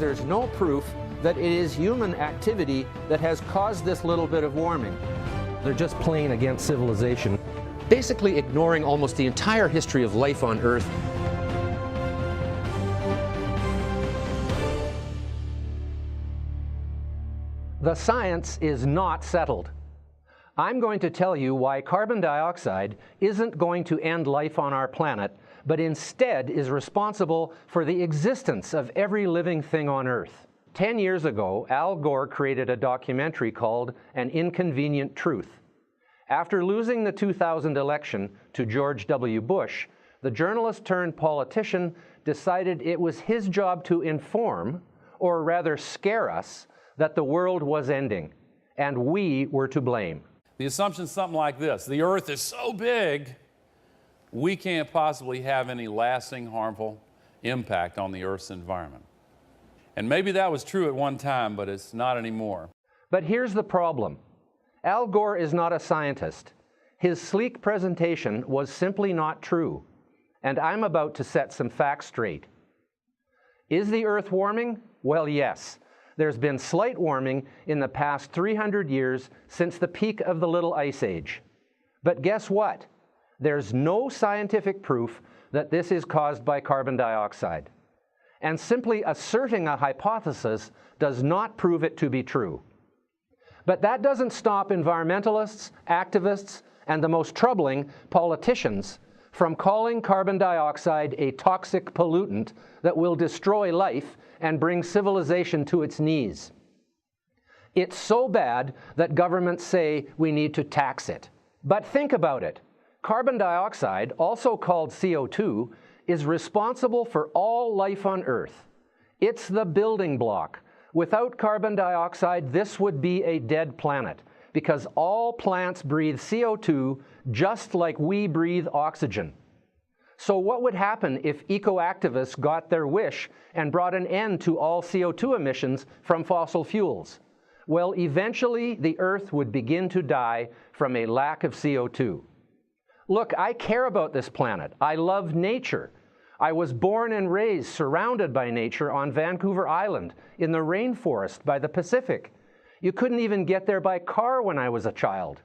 there's no proof that it is human activity that has caused this little bit of warming. They're just playing against civilization, basically ignoring almost the entire history of life on Earth. The science is not settled. I'm going to tell you why carbon dioxide isn't going to end life on our planet, but instead is responsible for the existence of every living thing on Earth. 10 years ago, Al Gore created a documentary called An Inconvenient Truth. After losing the 2000 election to George W. Bush, the journalist turned politician decided it was his job to inform, or rather scare us, that the world was ending, and we were to blame. The assumption is something like this: the Earth is so big, we can't possibly have any lasting harmful impact on the Earth's environment. And maybe that was true at one time, but it's not anymore. But here's the problem. Al Gore is not a scientist. His sleek presentation was simply not true, and I'm about to set some facts straight. Is the Earth warming? Well, yes. There's been slight warming in the past 300 years since the peak of the Little Ice Age. But guess what? There's no scientific proof that this is caused by carbon dioxide. And simply asserting a hypothesis does not prove it to be true. But that doesn't stop environmentalists, activists, and the most troubling, politicians, from calling carbon dioxide a toxic pollutant that will destroy life and bring civilization to its knees. It's so bad that governments say we need to tax it. But think about it. Carbon dioxide, also called CO2, is responsible for all life on Earth. It's the building block. Without carbon dioxide, this would be a dead planet, because all plants breathe CO2 just like we breathe oxygen. So what would happen if eco-activists got their wish and brought an end to all CO2 emissions from fossil fuels? Well, eventually the Earth would begin to die from a lack of CO2. Look, I care about this planet. I love nature. I was born and raised surrounded by nature on Vancouver Island, in the rainforest by the Pacific. You couldn't even get there by car when I was a child.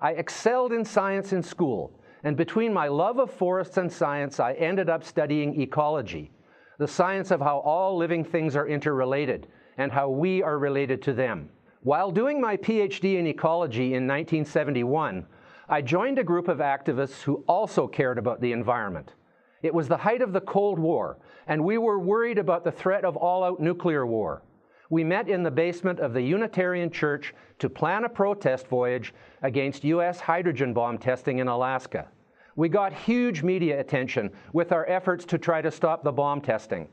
I excelled in science in school. And between my love of forests and science, I ended up studying ecology, the science of how all living things are interrelated and how we are related to them. While doing my PhD in ecology in 1971, I joined a group of activists who also cared about the environment. It was the height of the Cold War, and we were worried about the threat of all-out nuclear war. We met in the basement of the Unitarian Church to plan a protest voyage against U.S. hydrogen bomb testing in Alaska. We got huge media attention with our efforts to try to stop the bomb testing.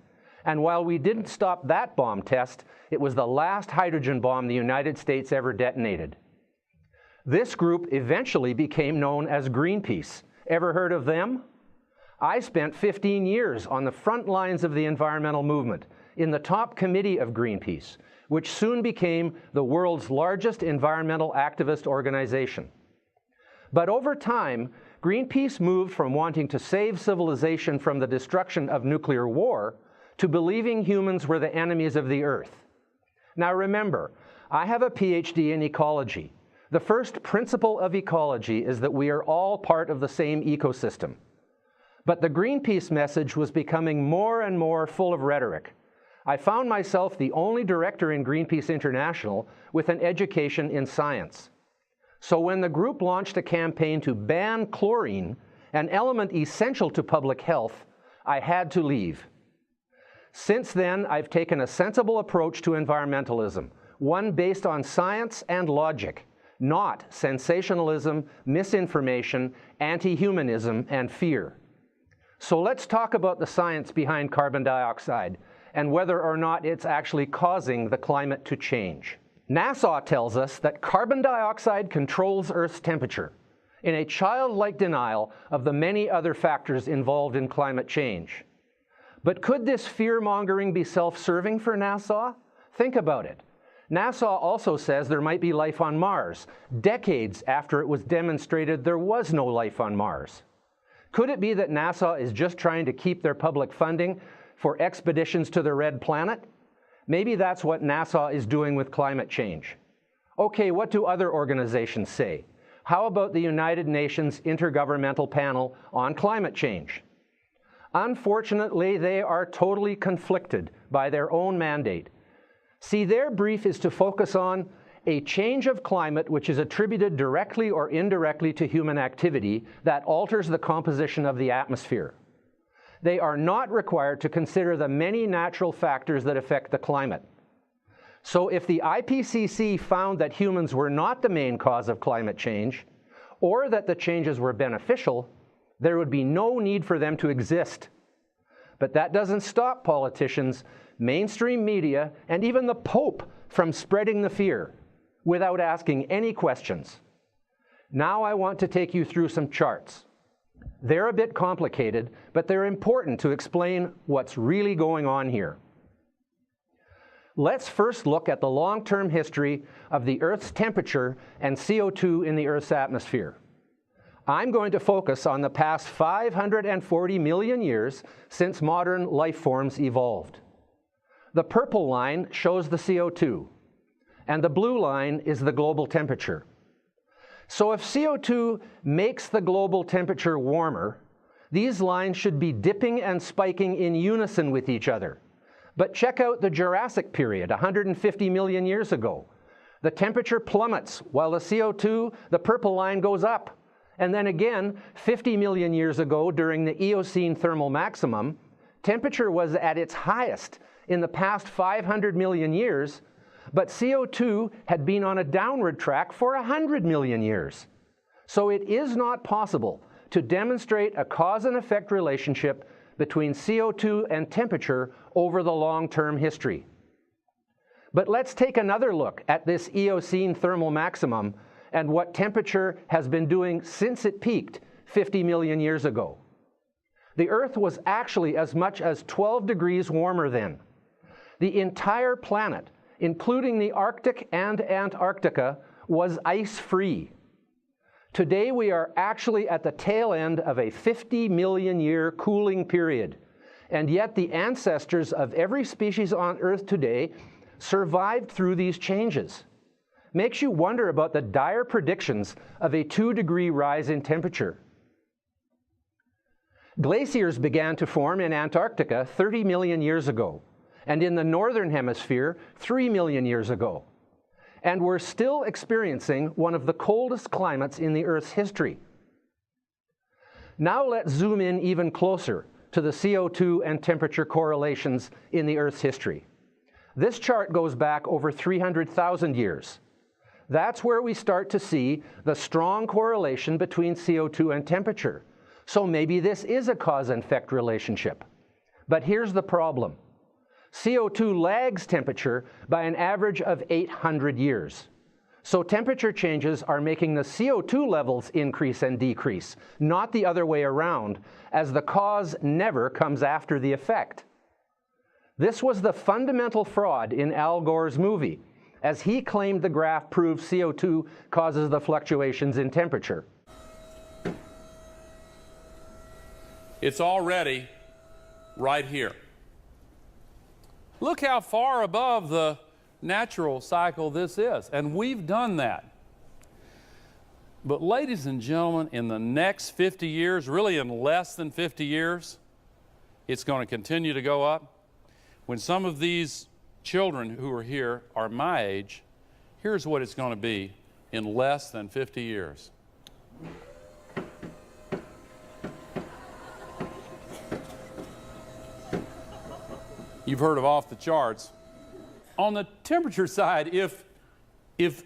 And while we didn't stop that bomb test, it was the last hydrogen bomb the United States ever detonated. This group eventually became known as Greenpeace. Ever heard of them? I spent 15 years on the front lines of the environmental movement, in the top committee of Greenpeace, which soon became the world's largest environmental activist organization. But over time, Greenpeace moved from wanting to save civilization from the destruction of nuclear war to believing humans were the enemies of the Earth. Now remember, I have a PhD in ecology. The first principle of ecology is that we are all part of the same ecosystem. But the Greenpeace message was becoming more and more full of rhetoric. I found myself the only director in Greenpeace International with an education in science. So when the group launched a campaign to ban chlorine, an element essential to public health, I had to leave. Since then, I've taken a sensible approach to environmentalism, one based on science and logic, not sensationalism, misinformation, anti-humanism, and fear. So let's talk about the science behind carbon dioxide and whether or not it's actually causing the climate to change. NASA tells us that carbon dioxide controls Earth's temperature in a childlike denial of the many other factors involved in climate change. But could this fear-mongering be self-serving for NASA? Think about it. NASA also says there might be life on Mars, decades after it was demonstrated there was no life on Mars. Could it be that NASA is just trying to keep their public funding for expeditions to the Red Planet? Maybe that's what NASA is doing with climate change. Okay, what do other organizations say? How about the United Nations Intergovernmental Panel on Climate Change? Unfortunately, they are totally conflicted by their own mandate. See, their brief is to focus on a change of climate which is attributed directly or indirectly to human activity that alters the composition of the atmosphere. They are not required to consider the many natural factors that affect the climate. So if the IPCC found that humans were not the main cause of climate change, or that the changes were beneficial, there would be no need for them to exist. But that doesn't stop politicians, mainstream media, and even the Pope from spreading the fear without asking any questions. Now I want to take you through some charts. They're a bit complicated, but they're important to explain what's really going on here. Let's first look at the long-term history of the Earth's temperature and CO2 in the Earth's atmosphere. I'm going to focus on the past 540 million years since modern life forms evolved. The purple line shows the CO2, and the blue line is the global temperature. So if CO2 makes the global temperature warmer, these lines should be dipping and spiking in unison with each other. But check out the Jurassic period, 150 million years ago. The temperature plummets while the CO2, the purple line, goes up. And then again, 50 million years ago during the Eocene thermal maximum, temperature was at its highest in the past 500 million years, but CO2 had been on a downward track for 100 million years. So it is not possible to demonstrate a cause and effect relationship between CO2 and temperature over the long-term history. But let's take another look at this Eocene thermal maximum and what temperature has been doing since it peaked 50 million years ago. The Earth was actually as much as 12 degrees warmer then. The entire planet, including the Arctic and Antarctica, was ice-free. Today we are actually at the tail end of a 50 million year cooling period, and yet the ancestors of every species on Earth today survived through these changes. Makes you wonder about the dire predictions of a 2-degree rise in temperature. Glaciers began to form in Antarctica 30 million years ago, and in the northern hemisphere 3 million years ago. And we're still experiencing one of the coldest climates in the Earth's history. Now let's zoom in even closer to the CO2 and temperature correlations in the Earth's history. This chart goes back over 300,000 years. That's where we start to see the strong correlation between CO2 and temperature. So maybe this is a cause and effect relationship. But here's the problem. CO2 lags temperature by an average of 800 years. So temperature changes are making the CO2 levels increase and decrease, not the other way around, as the cause never comes after the effect. This was the fundamental fraud in Al Gore's movie, as he claimed the graph proved CO2 causes the fluctuations in temperature. It's already right here. Look how far above the natural cycle this is, and we've done that. But ladies and gentlemen, in the next 50 years, really in less than 50 years, it's going to continue to go up. When some of these children who are here are my age, here's what it's going to be in less than 50 years. You've heard of off the charts. On the temperature side, if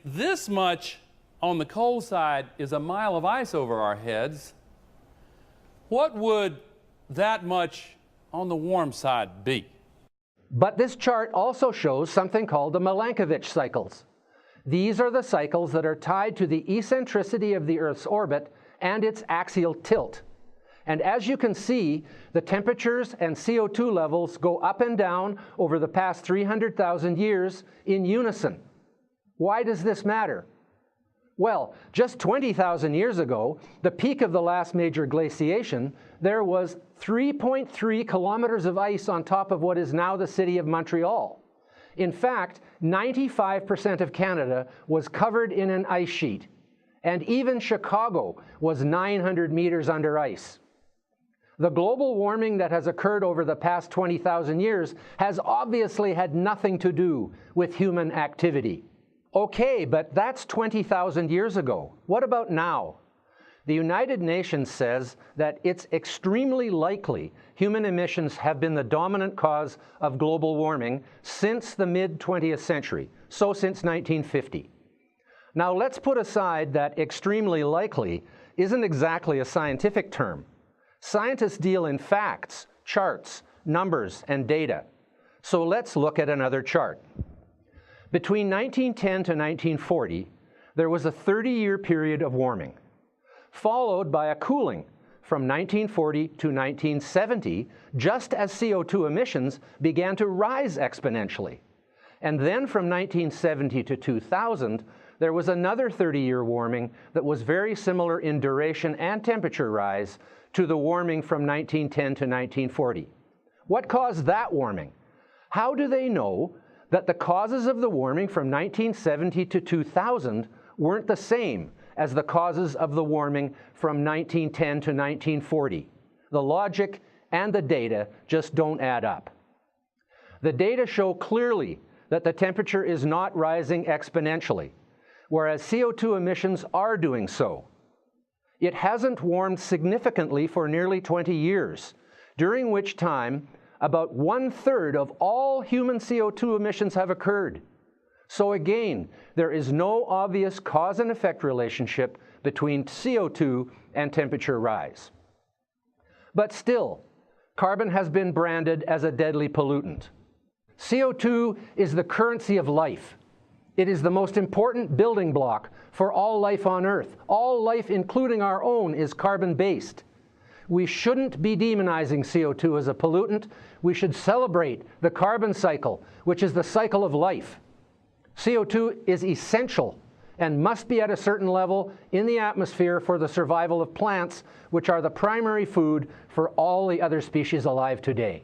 this much on the cold side is a mile of ice over our heads, what would that much on the warm side be? But this chart also shows something called the Milankovitch cycles. These are the cycles that are tied to the eccentricity of the Earth's orbit and its axial tilt. And as you can see, the temperatures and CO2 levels go up and down over the past 300,000 years in unison. Why does this matter? Well, just 20,000 years ago, the peak of the last major glaciation, there was 3.3 kilometers of ice on top of what is now the city of Montreal. In fact, 95% of Canada was covered in an ice sheet, and even Chicago was 900 meters under ice. The global warming that has occurred over the past 20,000 years has obviously had nothing to do with human activity. Okay, but that's 20,000 years ago. What about now? The United Nations says that it's extremely likely human emissions have been the dominant cause of global warming since the mid-20th century, so since 1950. Now let's put aside that extremely likely isn't exactly a scientific term. Scientists deal in facts, charts, numbers, and data. So let's look at another chart. Between 1910 to 1940, there was a 30-year period of warming, followed by a cooling from 1940 to 1970, just as CO2 emissions began to rise exponentially. And then from 1970 to 2000, there was another 30-year warming that was very similar in duration and temperature rise to the warming from 1910 to 1940. What caused that warming? How do they know that the causes of the warming from 1970 to 2000 weren't the same as the causes of the warming from 1910 to 1940? The logic and the data just don't add up. The data show clearly that the temperature is not rising exponentially, whereas CO2 emissions are doing so. It hasn't warmed significantly for nearly 20 years, during which time about 1/3 of all human CO2 emissions have occurred. So again, there is no obvious cause and effect relationship between CO2 and temperature rise. But still, carbon has been branded as a deadly pollutant. CO2 is the currency of life. It is the most important building block for all life on Earth. All life, including our own, is carbon-based. We shouldn't be demonizing CO2 as a pollutant. We should celebrate the carbon cycle, which is the cycle of life. CO2 is essential and must be at a certain level in the atmosphere for the survival of plants, which are the primary food for all the other species alive today.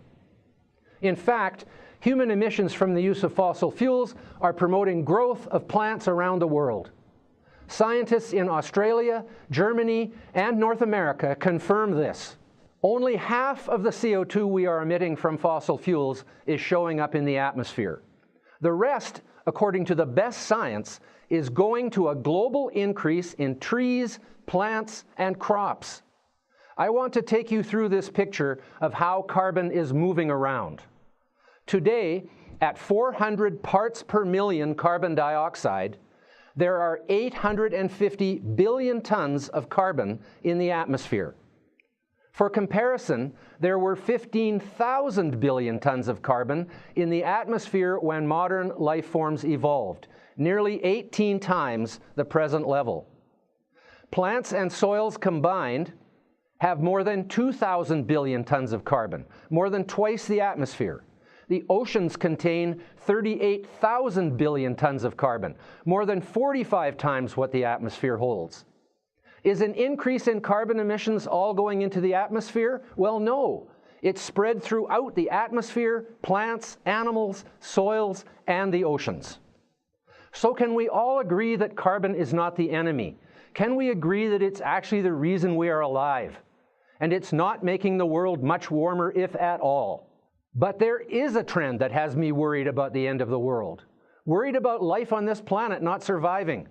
In fact, human emissions from the use of fossil fuels are promoting growth of plants around the world. Scientists in Australia, Germany, and North America confirm this. Only half of the CO2 we are emitting from fossil fuels is showing up in the atmosphere. The rest, according to the best science, is going to a global increase in trees, plants, and crops. I want to take you through this picture of how carbon is moving around. Today, at 400 parts per million carbon dioxide, there are 850 billion tons of carbon in the atmosphere. For comparison, there were 15,000 billion tons of carbon in the atmosphere when modern life forms evolved, nearly 18 times the present level. Plants and soils combined have more than 2,000 billion tons of carbon, more than twice the atmosphere. The oceans contain 38,000 billion tons of carbon, more than 45 times what the atmosphere holds. Is an increase in carbon emissions all going into the atmosphere? Well, no. It's spread throughout the atmosphere, plants, animals, soils, and the oceans. So can we all agree that carbon is not the enemy? Can we agree that it's actually the reason we are alive? And it's not making the world much warmer, if at all. But there is a trend that has me worried about the end of the world, worried about life on this planet not surviving.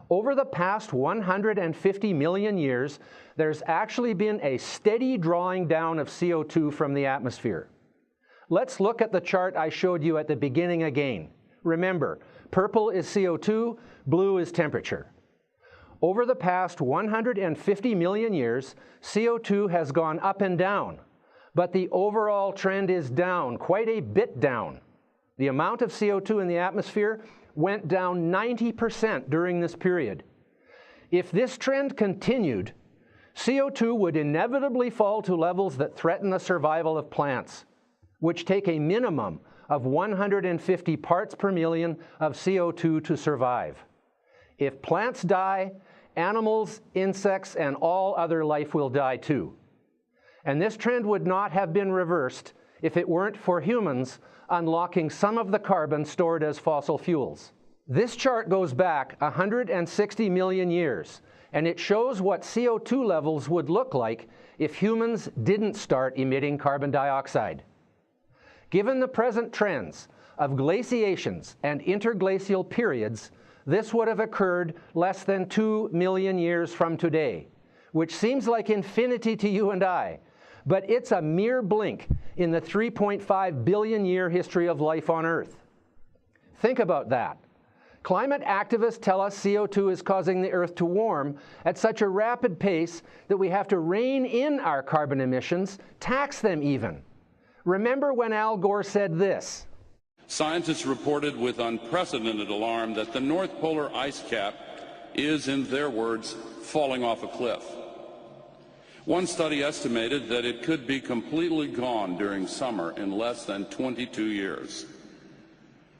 Over the past 150 million years, there's actually been a steady drawing down of CO2 from the atmosphere. Let's look at the chart I showed you at the beginning again. Remember, purple is CO2, blue is temperature. Over the past 150 million years, CO2 has gone up and down. But the overall trend is down, quite a bit down. The amount of CO2 in the atmosphere went down 90% during this period. If this trend continued, CO2 would inevitably fall to levels that threaten the survival of plants, which take a minimum of 150 parts per million of CO2 to survive. If plants die, animals, insects, and all other life will die too. And this trend would not have been reversed if it weren't for humans unlocking some of the carbon stored as fossil fuels. This chart goes back 160 million years, and it shows what CO2 levels would look like if humans didn't start emitting carbon dioxide. Given the present trends of glaciations and interglacial periods, this would have occurred less than 2 million years from today, which seems like infinity to you and I, but it's a mere blink in the 3.5 billion year history of life on Earth. Think about that. Climate activists tell us CO2 is causing the Earth to warm at such a rapid pace that we have to rein in our carbon emissions, tax them even. Remember when Al Gore said this? Scientists reported with unprecedented alarm that the North Polar ice cap is, in their words, falling off a cliff. One study estimated that it could be completely gone during summer in less than 22 years.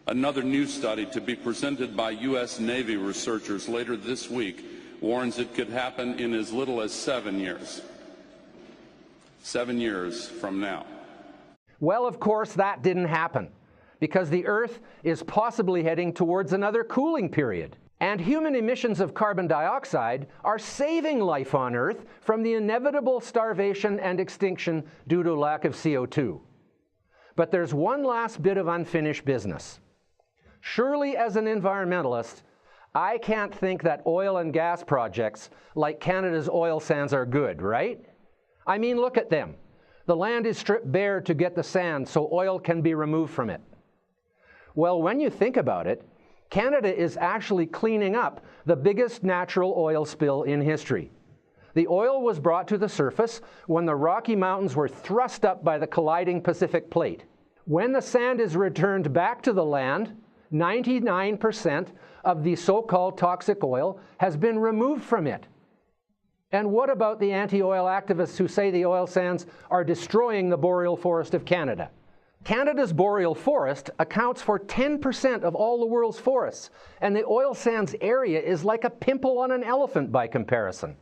Another new study to be presented by U.S. Navy researchers later this week warns it could happen in as little as 7 years. 7 years from now. Well, of course, that didn't happen, because the Earth is possibly heading towards another cooling period. And human emissions of carbon dioxide are saving life on Earth from the inevitable starvation and extinction due to lack of CO2. But there's one last bit of unfinished business. Surely, as an environmentalist, I can't think that oil and gas projects like Canada's oil sands are good, right? I mean, look at them. The land is stripped bare to get the sand so oil can be removed from it. Well, when you think about it, Canada is actually cleaning up the biggest natural oil spill in history. The oil was brought to the surface when the Rocky Mountains were thrust up by the colliding Pacific Plate. When the sand is returned back to the land, 99% of the so-called toxic oil has been removed from it. And what about the anti-oil activists who say the oil sands are destroying the boreal forest of Canada? Canada's boreal forest accounts for 10% of all the world's forests, and the oil sands area is like a pimple on an elephant by comparison.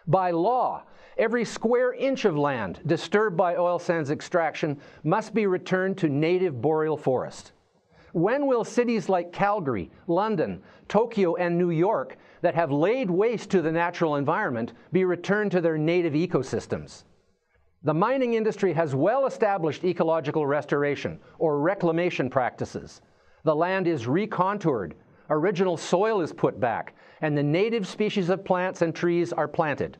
By law, every square inch of land disturbed by oil sands extraction must be returned to native boreal forest. When will cities like Calgary, London, Tokyo, and New York that have laid waste to the natural environment be returned to their native ecosystems? The mining industry has well-established ecological restoration or reclamation practices. The land is recontoured, original soil is put back, and the native species of plants and trees are planted.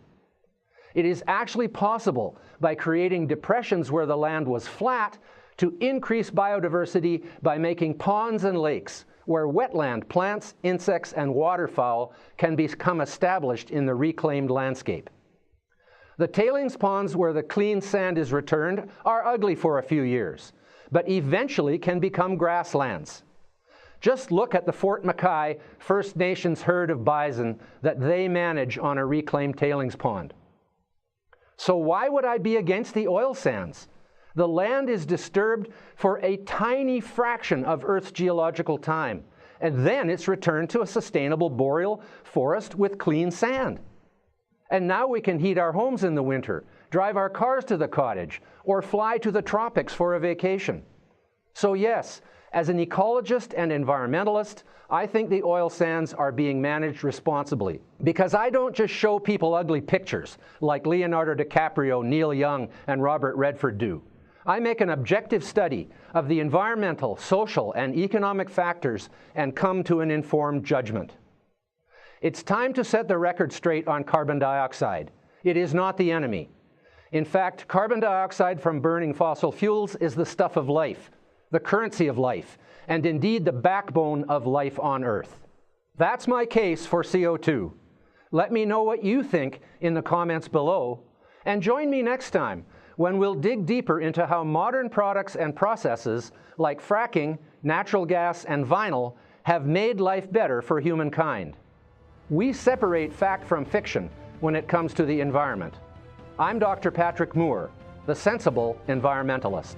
It is actually possible, by creating depressions where the land was flat, to increase biodiversity by making ponds and lakes, where wetland plants, insects, and waterfowl can become established in the reclaimed landscape. The tailings ponds where the clean sand is returned are ugly for a few years, but eventually can become grasslands. Just look at the Fort McKay First Nations herd of bison that they manage on a reclaimed tailings pond. So why would I be against the oil sands? The land is disturbed for a tiny fraction of Earth's geological time, and then it's returned to a sustainable boreal forest with clean sand. And now we can heat our homes in the winter, drive our cars to the cottage, or fly to the tropics for a vacation. So yes, as an ecologist and environmentalist, I think the oil sands are being managed responsibly. Because I don't just show people ugly pictures like Leonardo DiCaprio, Neil Young, and Robert Redford do. I make an objective study of the environmental, social, and economic factors and come to an informed judgment. It's time to set the record straight on carbon dioxide. It is not the enemy. In fact, carbon dioxide from burning fossil fuels is the stuff of life, the currency of life, and indeed the backbone of life on Earth. That's my case for CO2. Let me know what you think in the comments below, and join me next time when we'll dig deeper into how modern products and processes like fracking, natural gas, and vinyl have made life better for humankind. We separate fact from fiction when it comes to the environment. I'm Dr. Patrick Moore, the sensible environmentalist.